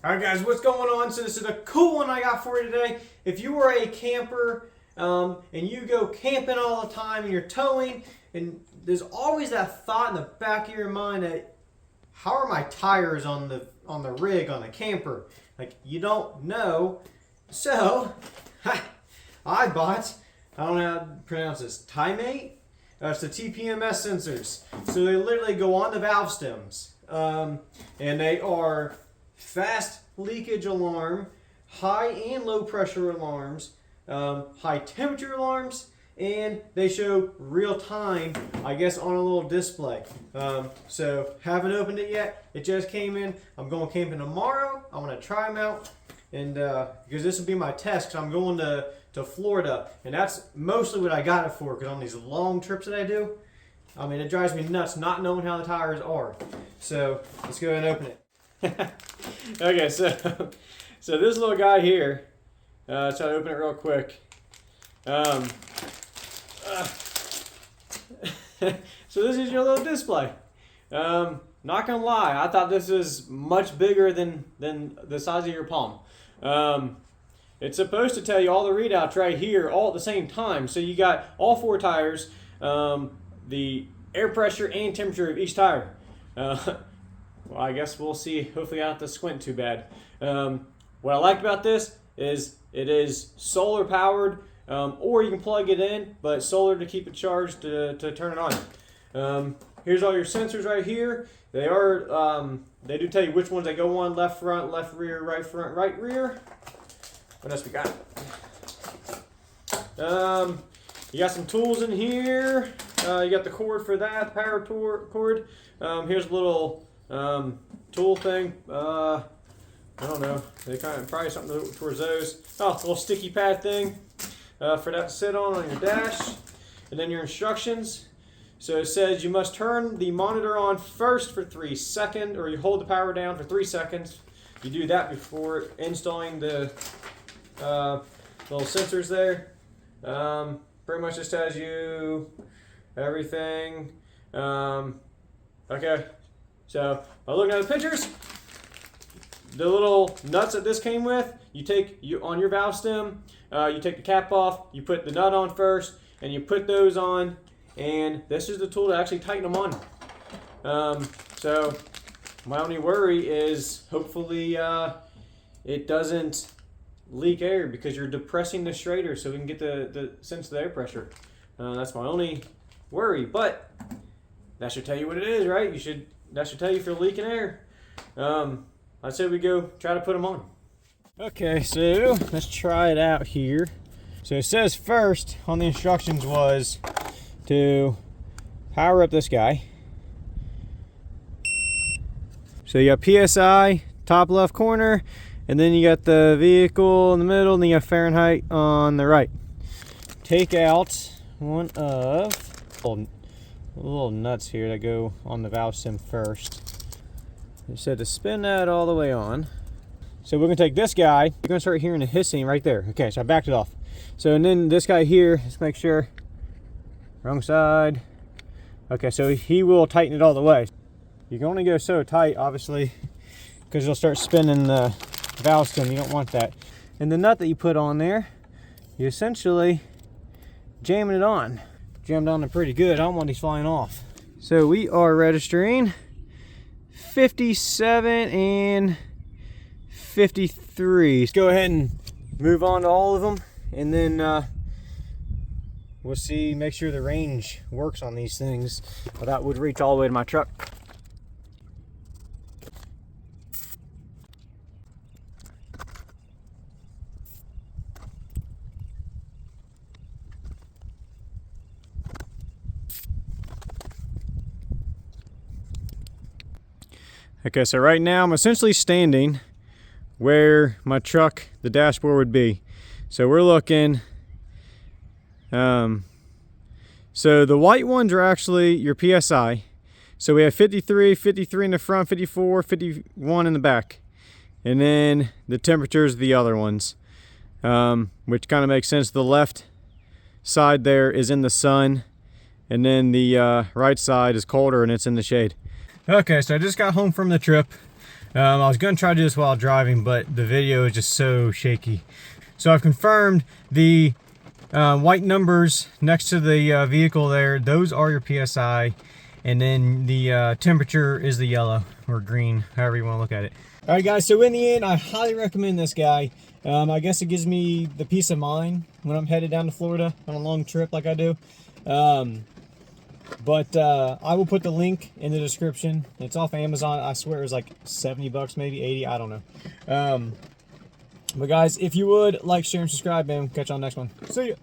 Alright guys, what's going on? So this is a cool one I got for you today. If you are a camper and you go camping all the time and you're towing, and there's always that thought in the back of your mind that how are my tires on the rig on the camper? Like, you don't know. So I bought, I don't know how to pronounce this, Tymate? It's the TPMS sensors. So they literally go on the valve stems. And they are fast leakage alarm, high and low pressure alarms, high temperature alarms, and they show real time, I guess, on a little display. So haven't opened it yet. It just came in. I'm going camping tomorrow. I want to try them out, and because this will be my test, because I'm going to Florida, and that's mostly what I got it for. Because on these long trips that I do, I mean, it drives me nuts not knowing how the tires are. So let's go ahead and open it. Okay, so this little guy here, let's try to open it real quick. So this is your little display. Not gonna lie, I thought this was much bigger than the size of your palm. It's supposed to tell you all the readouts right here all at the same time. So you got all four tires, the air pressure and temperature of each tire. Well, I guess we'll see. Hopefully I don't have to squint too bad. What I liked about this is it is solar powered, or you can plug it in, but solar to keep it charged to turn it on. Here's all your sensors right here. They are, they do tell you which ones they go on: left front, left rear, right front, right rear. What else we got? You got some tools in here. You got the cord for that, power cord. Here's a little tool thing. I don't know. They kind of probably something towards those. Oh, a little sticky pad thing for that to sit on your dash, and then your instructions. So it says you must turn the monitor on first for 3 seconds, or you hold the power down for 3 seconds. You do that before installing the little sensors there. Pretty much just tells you everything. Okay. So by looking at the pictures, the little nuts that this came with, on your valve stem, you take the cap off, you put the nut on first, and you put those on, and this is the tool to actually tighten them on. So my only worry is hopefully it doesn't leak air, because you're depressing the straighter so we can get the sense of the air pressure. That's my only worry, but that should tell you what it is, right? That should tell you if you're leaking air. I'd say we go try to put them on. Okay, so let's try it out here. So it says first on the instructions was to power up this guy. So you got PSI, top left corner, and then you got the vehicle in the middle, and then you got Fahrenheit on the right. Take out one of little nuts here that go on the valve stem first. It said to spin that all the way on. So we're gonna take this guy. You're gonna start hearing the hissing right there. Okay, so I backed it off. So, and then this guy here, let's make sure, wrong side. Okay, so he will tighten it all the way. You can only go so tight, obviously, because it'll start spinning the valve stem. You don't want that. And the nut that you put on there, you essentially jamming it on. Jammed on it pretty good. I don't want these flying off. So we are registering 57 and 53. Let's go ahead and move on to all of them, and then we'll see, make sure the range works on these things, but that would reach all the way to my truck. Okay, so right now I'm essentially standing where my truck, the dashboard would be. So we're looking, so the white ones are actually your PSI. So we have 53, 53 in the front, 54, 51 in the back. And then the temperatures, the other ones, which kind of makes sense. The left side there is in the sun, and then the right side is colder and it's in the shade. Okay, so I just got home from the trip. I was going to try to do this while driving, but the video is just so shaky. So I've confirmed the white numbers next to the vehicle there. Those are your PSI. And then the temperature is the yellow or green, however you want to look at it. All right, guys, so in the end, I highly recommend this guy. I guess it gives me the peace of mind when I'm headed down to Florida on a long trip like I do. But I will put the link in the description. It's off Amazon. I swear it was like 70 bucks, maybe 80. I don't know. But guys, if you would like, share, and subscribe, and catch you on the next one. See ya.